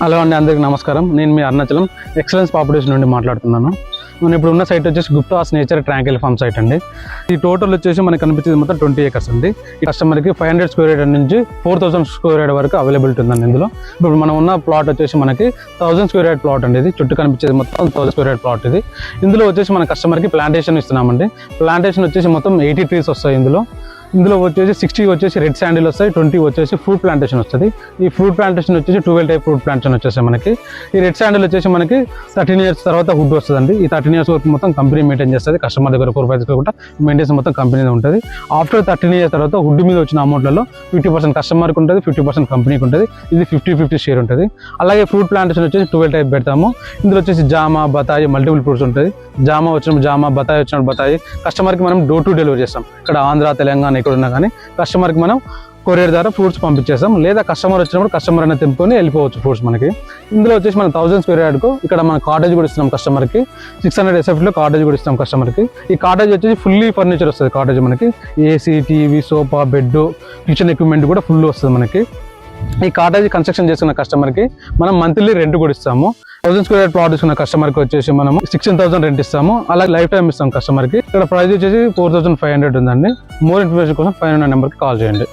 Hello అండి, అందరికీ నమస్కారం. నేను మీ అరుణాచలం ఎక్సలెన్స్ పాపులేషన్ నుండి మాట్లాడుతున్నాను. మనం ఇప్పుడు ఉన్న సైట్ వచ్చేసి Gupta's nature tranquil farm site అండి. ఈ టోటల్ వచ్చేసి మనకు కనిపించేది మొత్తం 20 acres అండి. ఈ కస్టమర్కి 500 square యార్డ్ నుంచి 4000 square యార్డ్ వరకు అవైలబిలిటీ ఉందండి. ఇందులో ఇప్పుడు మనం ఉన్న ప్లాట్ వచ్చేసి మనకి 1000 square యార్డ్ ప్లాట్ అండి. ఇది చుట్టూ కనిపించేది మొత్తం 1000 square యార్డ్ ప్లాట్. ఇది ఇందులో వచ్చేసి మన కస్టమర్కి ప్లాంటేషన్ ఇస్తున్నామండి. ప్లాంటేషన్ వచ్చేసి మొత్తం 80 trees వస్తాయి. ఇందులో వచ్చేసి 60 వచ్చేసి రెడ్ శాండిల్ వస్తాయి, 20 వచ్చేసి ఫ్రూట్ ప్లాంటేషన్ వస్తుంది. ఈ ఫ్రూట్ ప్లాంటేషన్ వచ్చేసి 12 టైప్ ఫ్రూట్ ప్లాంటేషన్ వచ్చేసి మనకి. ఈ రెడ్ శాండిల్ వచ్చేసి మనకి 13 years తర్వాత వుడ్ వస్తుందండి. ఈ 13 years వరకు మొత్తం కంపెనీ మెయింటైన్ చేస్తుంది. కస్టమర్ దగ్గర కూడా మెయింటెన్స్ మొత్తం కంపెనీ ఉంటుంది. ఆఫ్టర్ 13 years తర్వాత వుడ్ మీద వచ్చిన అమౌంట్లలో 50% కస్టమర్కి ఉంటుంది, 50% కంపెనీకి ఉంటుంది. ఇది 50-50 షేర్ ఉంటుంది. అలాగే ఫ్రూట్ ప్లాంటేషన్ వచ్చేసి 12 టైప్ పెడతాము. ఇందులో వచ్చేసి జామ, బతాయి, మల్టిపుల్ ఫ్రూట్స్ ఉంటుంది. జామ వచ్చినప్పుడు జామ, బతాయి వచ్చినప్పుడు బతాయి. కస్టమర్కి మనం డోర్ టు డెలివరీ చేస్తాం. ఇక్కడ ఆంధ్ర, తెలంగాణ ఎక్కడ ఉన్నా కానీ కస్టమర్కి మనం కొరియర్ ద్వారా ఫ్రూట్స్ పంపించేస్తాం. లేదా కస్టమర్ వచ్చినప్పుడు కస్టమర్ అనేది తెంపుకొని వెళ్ళిపోవచ్చు ఫ్రూట్స్ మనకి. ఇందులో వచ్చేసి మనం 1000 square యార్డ్కు ఇక్కడ మనం కాటేజ్ కూడా ఇస్తున్నాం కస్టమర్కి. 600 SFలో కాటేజ్ కూడా ఇస్తాం కస్టమర్కి. ఈ కాటేజ్ వచ్చేసి ఫుల్లీ ఫర్నిచర్ వస్తుంది. కాటేజ్ మనకి AC, TV, sofa, bed, kitchen equipment కూడా ఫుల్ వస్తుంది మనకి. ఈ కాటేజ్ కన్స్ట్రక్షన్ చేసుకున్న కస్టమర్కి మనం మంత్లీ రెంట్ కూడా ఇస్తాము. 1000 square యార్డ్ ప్లాట్ తీసుకున్న కస్టమర్కి వచ్చేసి మనం 16,000 రెంట్ ఇస్తాము. అలాగే లైఫ్ టైం ఇస్తాం కస్టమర్కి. ఇక్కడ ప్రైస్ వచ్చేసి 4500 ఉందండి. మోర్ ఇన్ఫర్మేషన్ కోసం 500 నెంబర్కి కాల్ చేయండి.